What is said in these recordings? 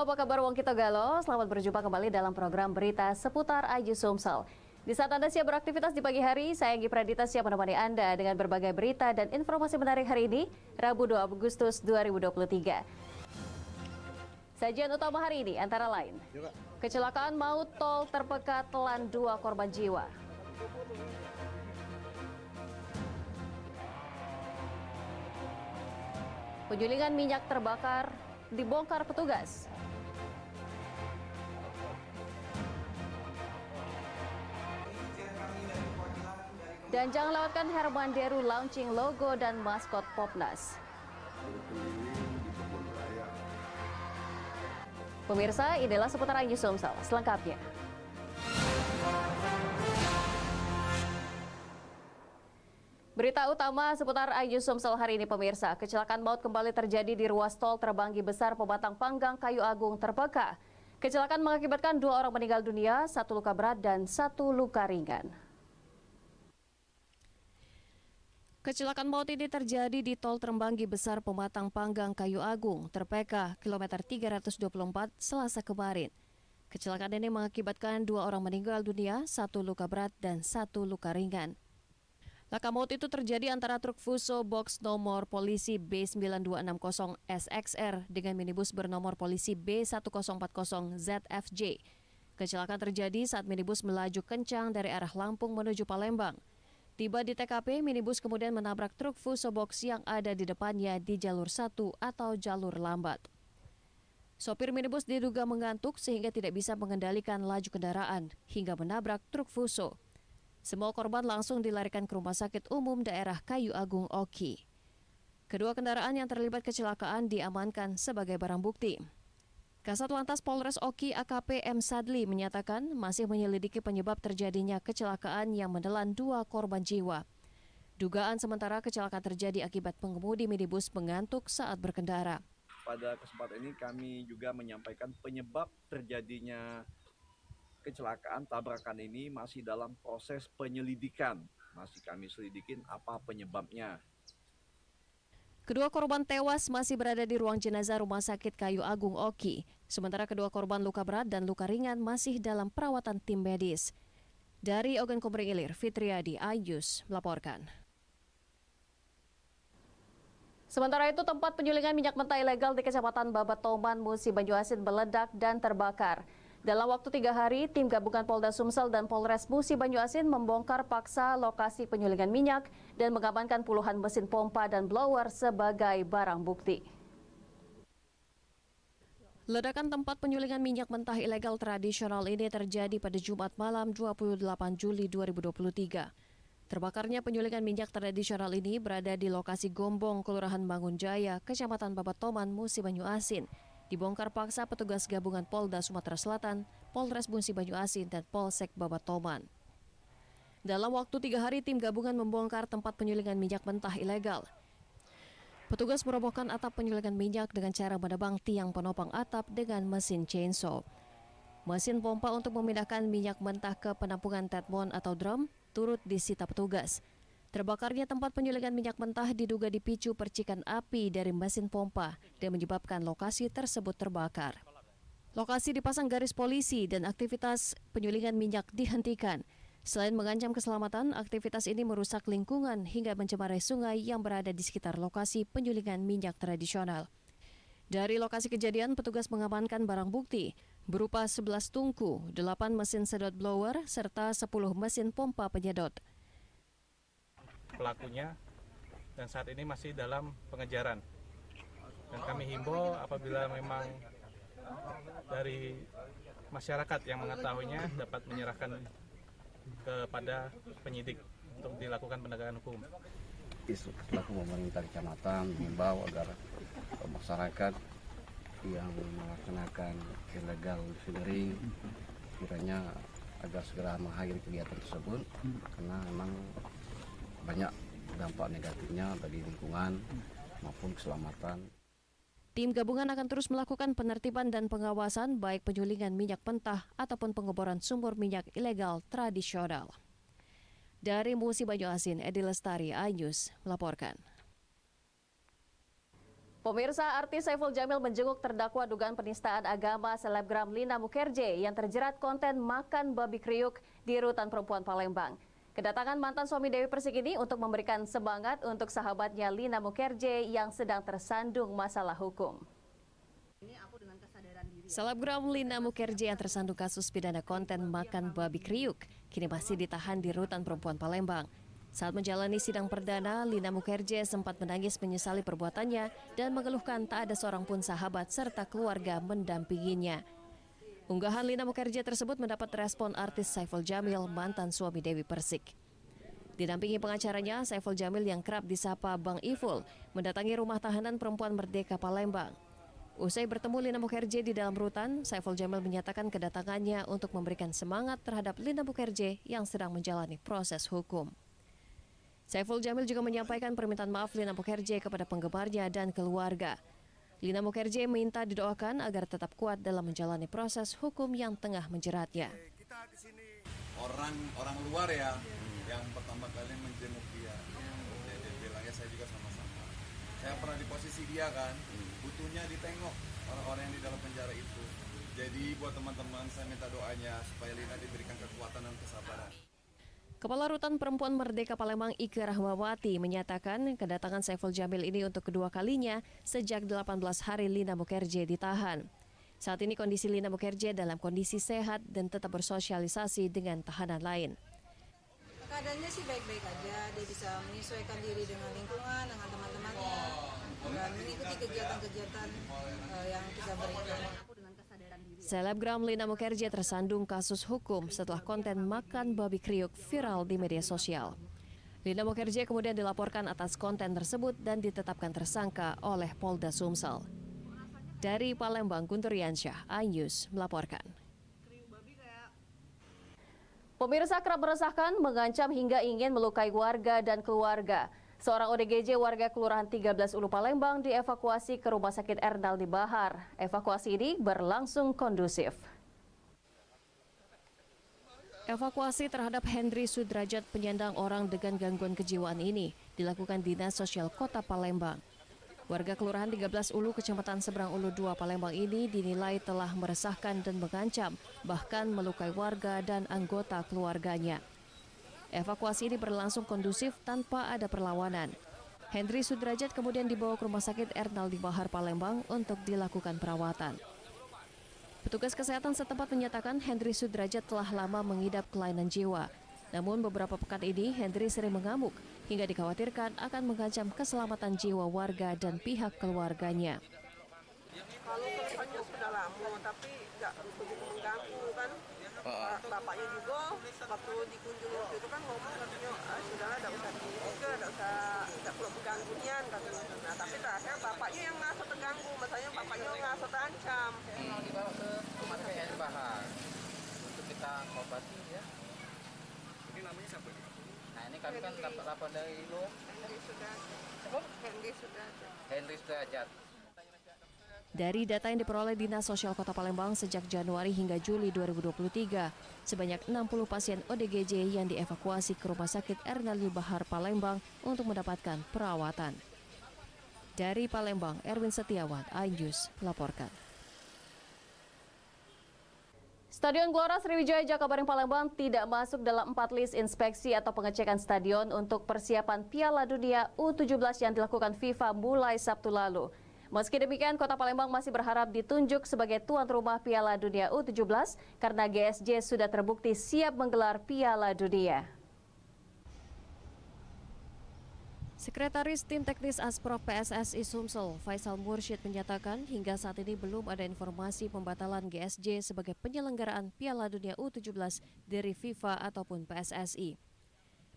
Halo, apa kabar Wong Kito Galo? Selamat berjumpa kembali dalam program berita seputar Aji Sumsel. Di saat Anda siap beraktivitas di pagi hari, saya Anggi Pradita siap menemani Anda dengan berbagai berita dan informasi menarik hari ini, Rabu 2 Agustus 2023. Sajian utama hari ini antara lain, kecelakaan maut tol terpekat telan 2 korban jiwa. Penyulingan minyak terbakar dibongkar petugas. Dan jangan lewatkan Herman Deru launching logo dan maskot Popnas. Pemirsa, inilah seputar Aji Sumsel selengkapnya. Berita utama seputar Aji Sumsel hari ini, pemirsa. Kecelakaan maut kembali terjadi di ruas tol Terbanggi Besar Pematang Panggang Kayu Agung Terpeka. Kecelakaan mengakibatkan 2 orang meninggal dunia, 1 luka berat dan 1 luka ringan. Kecelakaan maut ini terjadi di tol Terbanggi Besar Pematang Panggang Kayu Agung Terpeka, kilometer 324 Selasa kemarin. Kecelakaan ini mengakibatkan 2 orang meninggal dunia, 1 luka berat dan 1 luka ringan. Laka maut itu terjadi antara truk Fuso box nomor polisi B9260 SXR dengan minibus bernomor polisi B1040 ZFJ. Kecelakaan terjadi saat minibus melaju kencang dari arah Lampung menuju Palembang. Tiba di TKP, minibus kemudian menabrak truk Fuso box yang ada di depannya di jalur 1 atau jalur lambat. Sopir minibus diduga mengantuk sehingga tidak bisa mengendalikan laju kendaraan hingga menabrak truk Fuso. Semua korban langsung dilarikan ke Rumah Sakit Umum Daerah Kayu Agung Oki. Kedua kendaraan yang terlibat kecelakaan diamankan sebagai barang bukti. Kasat Lantas Polres Oki AKP M. Sadli menyatakan masih menyelidiki penyebab terjadinya kecelakaan yang menelan 2 korban jiwa. Dugaan sementara kecelakaan terjadi akibat pengemudi minibus mengantuk saat berkendara. Pada kesempatan ini kami juga menyampaikan penyebab terjadinya kecelakaan tabrakan ini masih dalam proses penyelidikan. Masih kami selidikin apa penyebabnya. Kedua korban tewas masih berada di ruang jenazah Rumah Sakit Kayu Agung Oki. Sementara kedua korban luka berat dan luka ringan masih dalam perawatan tim medis. Dari Ogan Komering Ilir, Fitriadi Ayus melaporkan. Sementara itu, tempat penyulingan minyak mentah ilegal di Kecamatan Babatoman, Musi Banyuasin meledak dan terbakar. Dalam waktu 3 hari, tim gabungan Polda Sumsel dan Polres Musi Banyuasin membongkar paksa lokasi penyulingan minyak dan mengamankan puluhan mesin pompa dan blower sebagai barang bukti. Ledakan tempat penyulingan minyak mentah ilegal tradisional ini terjadi pada Jumat malam 28 Juli 2023. Terbakarnya penyulingan minyak tradisional ini berada di lokasi Gombong, Kelurahan Bangunjaya, Kecamatan Babatoman, Musi Banyuasin. Dibongkar paksa petugas gabungan Polda Sumatera Selatan, Polres Musi Banyuasin, dan Polsek Babatoman. Dalam waktu 3 hari, tim gabungan membongkar tempat penyulingan minyak mentah ilegal. Petugas merobohkan atap penyulingan minyak dengan cara menebang tiang penopang atap dengan mesin chainsaw. Mesin pompa untuk memindahkan minyak mentah ke penampungan tetmon atau drum turut disita petugas. Terbakarnya tempat penyulingan minyak mentah diduga dipicu percikan api dari mesin pompa dan menyebabkan lokasi tersebut terbakar. Lokasi dipasang garis polisi dan aktivitas penyulingan minyak dihentikan. Selain mengancam keselamatan, aktivitas ini merusak lingkungan hingga mencemari sungai yang berada di sekitar lokasi penyulingan minyak tradisional. Dari lokasi kejadian, petugas mengamankan barang bukti berupa 11 tungku, 8 mesin sedot blower, serta 10 mesin pompa penyedot. Pelakunya dan saat ini masih dalam pengejaran, dan kami himbau apabila memang dari masyarakat yang mengetahuinya dapat menyerahkan kepada penyidik untuk dilakukan penegakan hukum. Selaku pemerintah kecamatan mengimbau agar masyarakat yang melaksanakan illegal fishing kiranya agar segera mengakhiri kegiatan tersebut karena memang banyak dampak negatifnya bagi lingkungan maupun keselamatan. Tim gabungan akan terus melakukan penertiban dan pengawasan baik penyulingan minyak mentah ataupun pengeboran sumur minyak ilegal tradisional. Dari Musi Banyuasin, Edi Lestari, Ayus melaporkan. Pemirsa, artis Saiful Jamil menjenguk terdakwa dugaan penistaan agama selebgram Lina Mukherjee yang terjerat konten makan babi kriuk di rutan perempuan Palembang. Kedatangan mantan suami Dewi Persik ini untuk memberikan semangat untuk sahabatnya Lina Mukherjee yang sedang tersandung masalah hukum. Selebgram Lina Mukherjee yang tersandung kasus pidana konten makan babi kriuk kini masih ditahan di rutan perempuan Palembang. Saat menjalani sidang perdana, Lina Mukherjee sempat menangis menyesali perbuatannya dan mengeluhkan tak ada seorang pun sahabat serta keluarga mendampinginya. Unggahan Lina Mukherjee tersebut mendapat respon artis Saiful Jamil, mantan suami Dewi Persik. Didampingi pengacaranya, Saiful Jamil yang kerap disapa Bang Iful mendatangi rumah tahanan perempuan Merdeka Palembang. Usai bertemu Lina Mukherjee di dalam rutan, Saiful Jamil menyatakan kedatangannya untuk memberikan semangat terhadap Lina Mukherjee yang sedang menjalani proses hukum. Saiful Jamil juga menyampaikan permintaan maaf Lina Mukherjee kepada penggemarnya dan keluarga. Lina Mukherjee minta didoakan agar tetap kuat dalam menjalani proses hukum yang tengah menjeratnya. Kita di sini orang luar ya, yang pertama kali menjenguk dia. Jadi bilangnya saya juga sama-sama. Saya pernah di posisi dia kan, butuhnya ditengok orang-orang yang di dalam penjara itu. Jadi buat teman-teman saya minta doanya supaya Lina diberikan kekuatan dan kesabaran. Kepala Rutan Perempuan Merdeka Palembang Ike Rahmawati menyatakan kedatangan Saiful Jamil ini untuk kedua kalinya sejak 18 hari Lina Mukherjee ditahan. Saat ini kondisi Lina Mukherjee dalam kondisi sehat dan tetap bersosialisasi dengan tahanan lain. Keadaannya sih baik-baik aja, dia bisa menyesuaikan diri dengan lingkungan, dengan teman-temannya, dan mengikuti kegiatan-kegiatan yang kita berikan. Selebgram Lina Mukherjee tersandung kasus hukum setelah konten makan babi kriuk viral di media sosial. Lina Mukherjee kemudian dilaporkan atas konten tersebut dan ditetapkan tersangka oleh Polda Sumsel. Dari Palembang, Guntur Yansyah, iNews melaporkan. Pemirsa, kerap meresahkan, mengancam hingga ingin melukai warga dan keluarga. Seorang ODGJ warga Kelurahan 13 Ulu Palembang dievakuasi ke Rumah Sakit Ernaldi Bahar. Evakuasi ini berlangsung kondusif. Evakuasi terhadap Hendri Sudrajat, penyandang orang dengan gangguan kejiwaan ini, dilakukan Dinas Sosial Kota Palembang. Warga Kelurahan 13 Ulu, Kecamatan Seberang Ulu 2 Palembang ini dinilai telah meresahkan dan mengancam, bahkan melukai warga dan anggota keluarganya. Evakuasi ini berlangsung kondusif tanpa ada perlawanan. Hendri Sudrajat kemudian dibawa ke Rumah Sakit Ernaldi Bahar Palembang untuk dilakukan perawatan. Petugas kesehatan setempat menyatakan Hendri Sudrajat telah lama mengidap kelainan jiwa. Namun beberapa pekan ini Hendri sering mengamuk hingga dikhawatirkan akan mengancam keselamatan jiwa warga dan pihak keluarganya. Kalau keluhannya sudah lama, tapi nggak begitu mengganggu kan. Bapaknya juga waktu dikunjungi waktu itu kan ngomong katanya sudahlah tidak usah tidak perlu mengganggu nian katanya. Nah, tapi terakhir bapaknya yang ngerasa terganggu, maksudnya bapaknya ngerasa terancam. Dibawa ke Rumah Sakit Ernaldi Bahar untuk kita obati ya. Ini namanya siapa? Nah ini kami kan dapat lapor dari lu. Hendri Sudrajat. Dari data yang diperoleh Dinas Sosial Kota Palembang sejak Januari hingga Juli 2023, sebanyak 60 pasien ODGJ yang dievakuasi ke Rumah Sakit Ernaldi Bahar Palembang untuk mendapatkan perawatan. Dari Palembang, Erwin Setiawan, iNews melaporkan. Stadion Gelora Sriwijaya Jakabaring Palembang tidak masuk dalam 4 list inspeksi atau pengecekan stadion untuk persiapan Piala Dunia U17 yang dilakukan FIFA mulai Sabtu lalu. Meski demikian, Kota Palembang masih berharap ditunjuk sebagai tuan rumah Piala Dunia U17 karena GSJ sudah terbukti siap menggelar Piala Dunia. Sekretaris Tim Teknis Asprov PSSI Sumsel, Faisal Mursyid menyatakan hingga saat ini belum ada informasi pembatalan GSJ sebagai penyelenggaraan Piala Dunia U17 dari FIFA ataupun PSSI.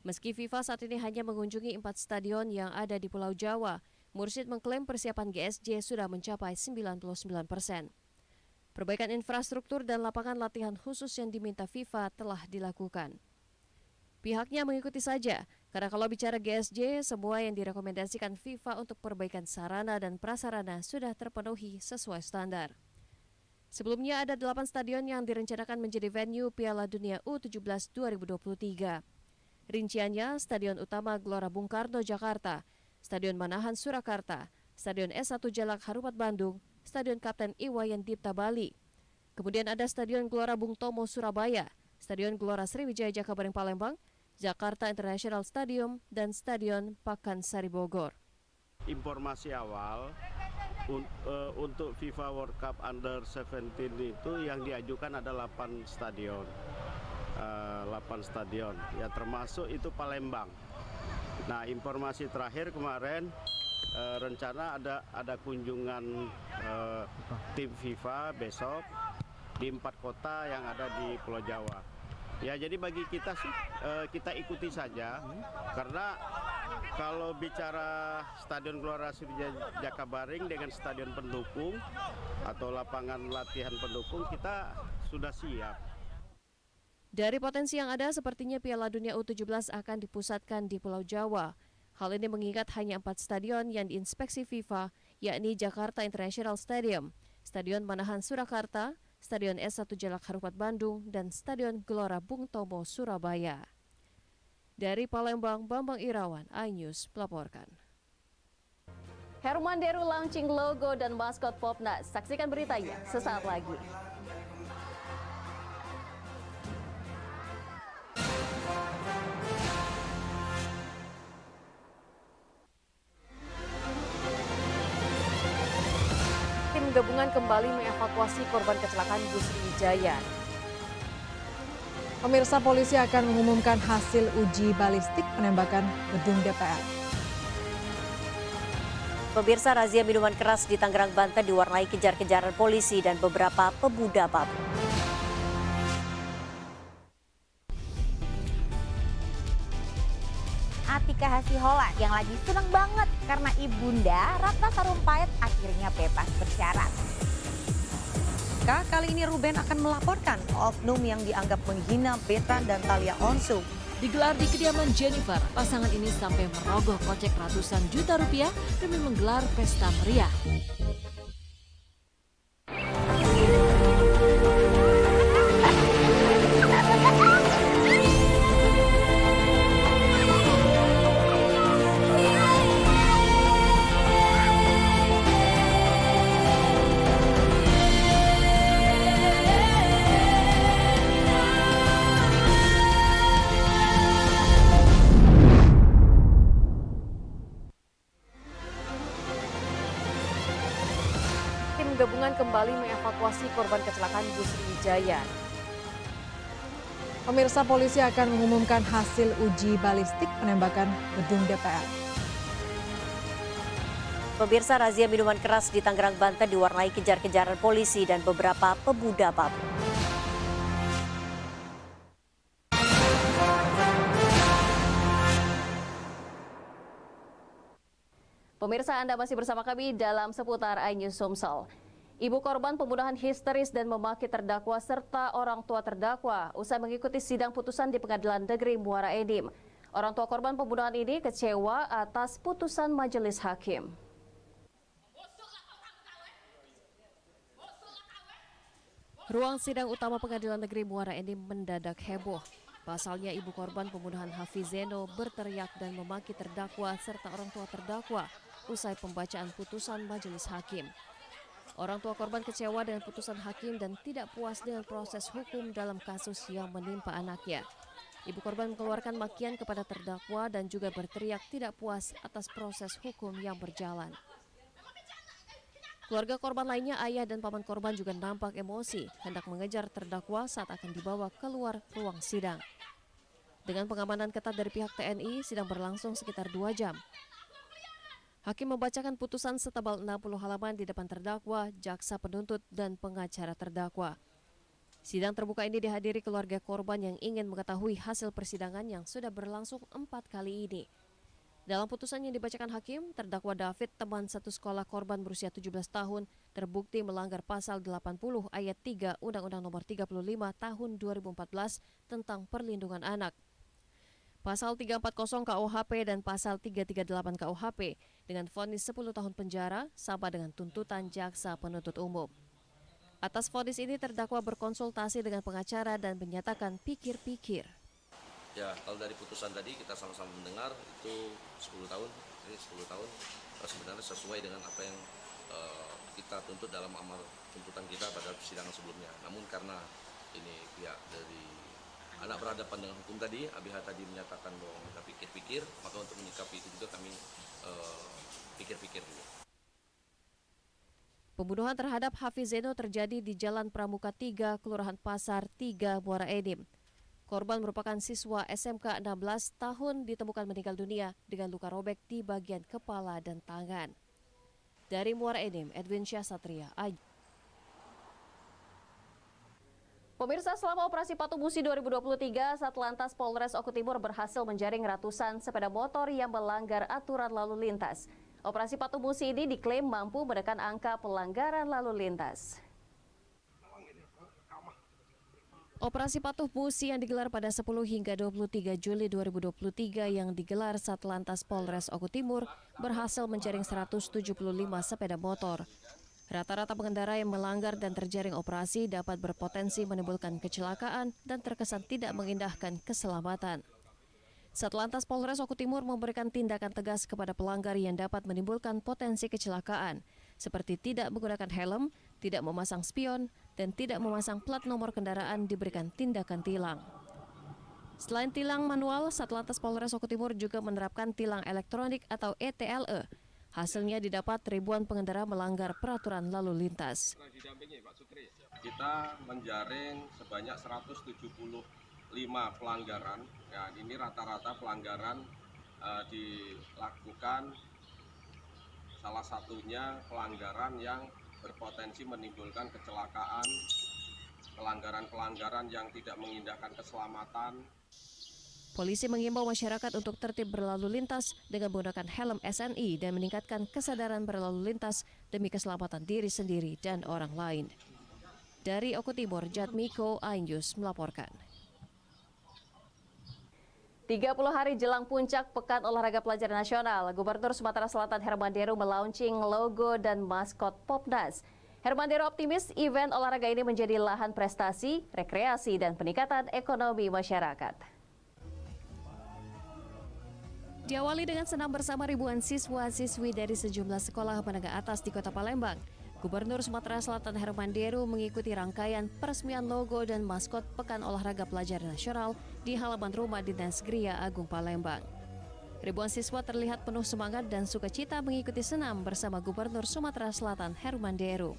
Meski FIFA saat ini hanya mengunjungi 4 stadion yang ada di Pulau Jawa, Mursyid mengklaim persiapan GSJ sudah mencapai 99%. Perbaikan infrastruktur dan lapangan latihan khusus yang diminta FIFA telah dilakukan. Pihaknya mengikuti saja, karena kalau bicara GSJ, semua yang direkomendasikan FIFA untuk perbaikan sarana dan prasarana sudah terpenuhi sesuai standar. Sebelumnya ada 8 stadion yang direncanakan menjadi venue Piala Dunia U17 2023. Rinciannya Stadion Utama Gelora Bung Karno Jakarta, Stadion Manahan Surakarta, Stadion S1 Jalak Harupat Bandung, Stadion Kapten Iwayan Dipta Bali. Kemudian ada Stadion Gelora Bung Tomo Surabaya, Stadion Gelora Sriwijaya Jakabareng Palembang, Jakarta International Stadium, dan Stadion Pakansari Bogor. Informasi awal untuk FIFA World Cup Under 17 itu yang diajukan ada 8 stadion. 8 stadion, ya termasuk itu Palembang. Nah, informasi terakhir kemarin rencana ada kunjungan tim FIFA besok di 4 kota yang ada di Pulau Jawa. Ya, jadi bagi kita sih kita ikuti saja, karena kalau bicara Stadion Gelora Sriwijaya Jakabareng dengan stadion pendukung atau lapangan latihan pendukung, kita sudah siap. Dari potensi yang ada, sepertinya Piala Dunia U17 akan dipusatkan di Pulau Jawa. Hal ini mengingat hanya 4 stadion yang diinspeksi FIFA, yakni Jakarta International Stadium, Stadion Manahan Surakarta, Stadion S1 Jalak Harupat Bandung, dan Stadion Gelora Bung Tomo Surabaya. Dari Palembang, Bambang Irawan, iNews melaporkan. Herman Deru launching logo dan maskot Popnas. Saksikan beritanya sesaat lagi. Tim gabungan kembali mengevakuasi korban kecelakaan bus Sriwijaya. Pemirsa, polisi akan mengumumkan hasil uji balistik penembakan gedung DPR. Pemirsa, razia minuman keras di Tangerang, Banten diwarnai kejar-kejaran polisi dan beberapa pemuda mabuk. Atika Hasiholan yang lagi senang banget karena ibunda Ratna Sarumpait akhirnya bebas bersyarat. Kali ini Ruben akan melaporkan oknum yang dianggap menghina Betan dan Thalia Onsu. Digelar di kediaman Jennifer, pasangan ini sampai merogoh kocek ratusan juta rupiah demi menggelar pesta meriah. Gabungan kembali mengevakuasi korban kecelakaan bus Sriwijaya. Pemirsa, polisi akan mengumumkan hasil uji balistik penembakan gedung DPR. Pemirsa, razia minuman keras di Tangerang, Banten diwarnai kejar-kejaran polisi dan beberapa pemuda mabuk. Pemirsa, Anda masih bersama kami dalam seputar iNews Sumsel. Ibu korban pembunuhan histeris dan memaki terdakwa serta orang tua terdakwa usai mengikuti sidang putusan di Pengadilan Negeri Muara Enim. Orang tua korban pembunuhan ini kecewa atas putusan majelis hakim. Ruang sidang utama Pengadilan Negeri Muara Enim mendadak heboh. Pasalnya ibu korban pembunuhan Hafiz Zeno berteriak dan memaki terdakwa serta orang tua terdakwa usai pembacaan putusan majelis hakim. Orang tua korban kecewa dengan putusan hakim dan tidak puas dengan proses hukum dalam kasus yang menimpa anaknya. Ibu korban mengeluarkan makian kepada terdakwa dan juga berteriak tidak puas atas proses hukum yang berjalan. Keluarga korban lainnya, ayah dan paman korban juga nampak emosi, hendak mengejar terdakwa saat akan dibawa keluar ruang sidang. Dengan pengamanan ketat dari pihak TNI, sidang berlangsung sekitar 2 jam. Hakim membacakan putusan setebal 60 halaman di depan terdakwa, jaksa penuntut, dan pengacara terdakwa. Sidang terbuka ini dihadiri keluarga korban yang ingin mengetahui hasil persidangan yang sudah berlangsung 4 kali ini. Dalam putusan yang dibacakan hakim, terdakwa David, teman satu sekolah korban berusia 17 tahun, terbukti melanggar pasal 80 ayat 3 Undang-Undang Nomor 35 Tahun 2014 tentang perlindungan anak. Pasal 340 KUHP dan pasal 338 KUHP dengan vonis 10 tahun penjara sama dengan tuntutan jaksa penuntut umum. Atas vonis ini terdakwa berkonsultasi dengan pengacara dan menyatakan pikir-pikir. Ya, kalau dari putusan tadi kita sama-sama mendengar itu 10 tahun, ini 10 tahun sebenarnya sesuai dengan apa yang kita tuntut dalam amal tuntutan kita pada persidangan sebelumnya. Namun karena ini pihak dari anak berhadapan dengan hukum tadi, ABH tadi menyatakan bahwa mereka pikir-pikir, maka untuk menyikapi itu juga kami pikir-pikir juga. Pembunuhan terhadap Hafiz Zeno terjadi di Jalan Pramuka 3, Kelurahan Pasar 3, Muara Enim. Korban merupakan siswa SMK 16 tahun ditemukan meninggal dunia dengan luka robek di bagian kepala dan tangan. Dari Muara Enim, Edwin Syahsatria. Pemirsa, selama operasi Patuh Musi 2023, Satlantas Polres Oku Timur berhasil menjaring ratusan sepeda motor yang melanggar aturan lalu lintas. Operasi Patuh Musi ini diklaim mampu menekan angka pelanggaran lalu lintas. Operasi Patuh Musi yang digelar pada 10 hingga 23 Juli 2023 yang digelar Satlantas Polres Oku Timur berhasil menjaring 175 sepeda motor. Rata-rata pengendara yang melanggar dan terjaring operasi dapat berpotensi menimbulkan kecelakaan dan terkesan tidak mengindahkan keselamatan. Satlantas Polres Oku Timur memberikan tindakan tegas kepada pelanggar yang dapat menimbulkan potensi kecelakaan, seperti tidak menggunakan helm, tidak memasang spion, dan tidak memasang plat nomor kendaraan diberikan tindakan tilang. Selain tilang manual, Satlantas Polres Oku Timur juga menerapkan tilang elektronik atau ETLE. Hasilnya didapat ribuan pengendara melanggar peraturan lalu lintas. Kita menjaring sebanyak 175 pelanggaran. Ya, ini rata-rata pelanggaran dilakukan, salah satunya pelanggaran yang berpotensi menimbulkan kecelakaan, pelanggaran-pelanggaran yang tidak mengindahkan keselamatan. Polisi mengimbau masyarakat untuk tertib berlalu lintas dengan menggunakan helm SNI dan meningkatkan kesadaran berlalu lintas demi keselamatan diri sendiri dan orang lain. Dari Oku Timur, Jatmiko Ainjus melaporkan. 30 hari jelang puncak Pekan Olahraga Pelajar Nasional, Gubernur Sumatera Selatan Herman Deru melaunching logo dan maskot Popnas. Herman Deru optimis event olahraga ini menjadi lahan prestasi, rekreasi, dan peningkatan ekonomi masyarakat. Diawali dengan senam bersama ribuan siswa-siswi dari sejumlah sekolah menengah atas di Kota Palembang, Gubernur Sumatera Selatan Herman Deru mengikuti rangkaian peresmian logo dan maskot Pekan Olahraga Pelajar Nasional di halaman rumah Dinas Gria Agung Palembang. Ribuan siswa terlihat penuh semangat dan sukacita mengikuti senam bersama Gubernur Sumatera Selatan Herman Deru.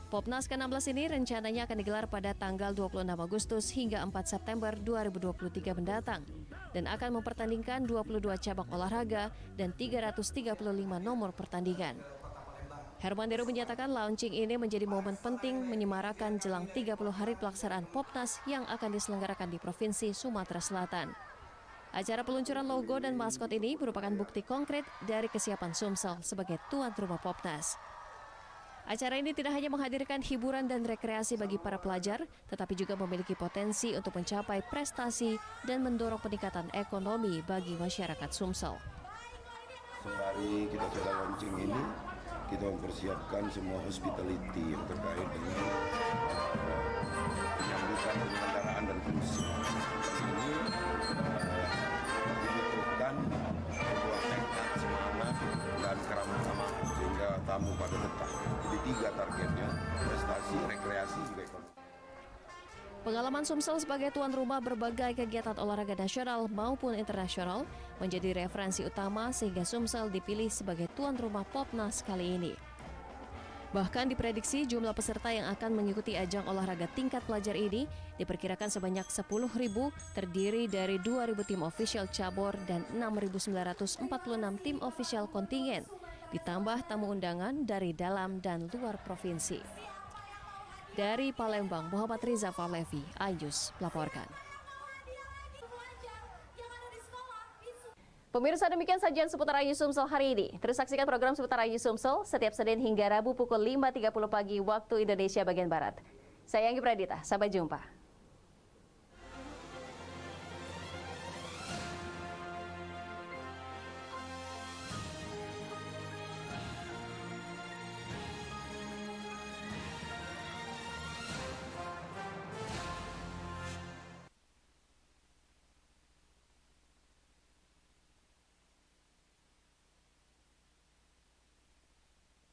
Popnas ke-16 ini rencananya akan digelar pada tanggal 26 Agustus hingga 4 September 2023 mendatang dan akan mempertandingkan 22 cabang olahraga dan 335 nomor pertandingan. Herman Deru menyatakan launching ini menjadi momen penting menyemarakan jelang 30 hari pelaksanaan Popnas yang akan diselenggarakan di Provinsi Sumatera Selatan. Acara peluncuran logo dan maskot ini merupakan bukti konkret dari kesiapan Sumsel sebagai tuan rumah Popnas. Acara ini tidak hanya menghadirkan hiburan dan rekreasi bagi para pelajar, tetapi juga memiliki potensi untuk mencapai prestasi dan mendorong peningkatan ekonomi bagi masyarakat Sumsel. Sembari kita sudah launching ini, kita mempersiapkan semua hospitality yang terkait dengan penyambutan penyelenggaraan dan fungsi. Ini dibutuhkan sebuah tekad, semangat, dan keramahan sehingga tamu pada betah. Jadi 3 targetnya, prestasi, rekreasi, juga ekonomi. Pengalaman Sumsel sebagai tuan rumah berbagai kegiatan olahraga nasional maupun internasional menjadi referensi utama sehingga Sumsel dipilih sebagai tuan rumah Popnas kali ini. Bahkan diprediksi jumlah peserta yang akan mengikuti ajang olahraga tingkat pelajar ini diperkirakan sebanyak 10.000, terdiri dari 2.000 tim official cabur dan 6.946 tim official kontingen, ditambah tamu undangan dari dalam dan luar provinsi. Dari Palembang, Muhammad Riza Falevi, Ainjus melaporkan. Pemirsa, demikian sajian seputar Ayu Sumsel hari ini. Terus saksikan program seputar Ayu Sumsel setiap Senin hingga Rabu pukul 5.30 pagi waktu Indonesia bagian Barat. Saya Anggi Pradita, sampai jumpa.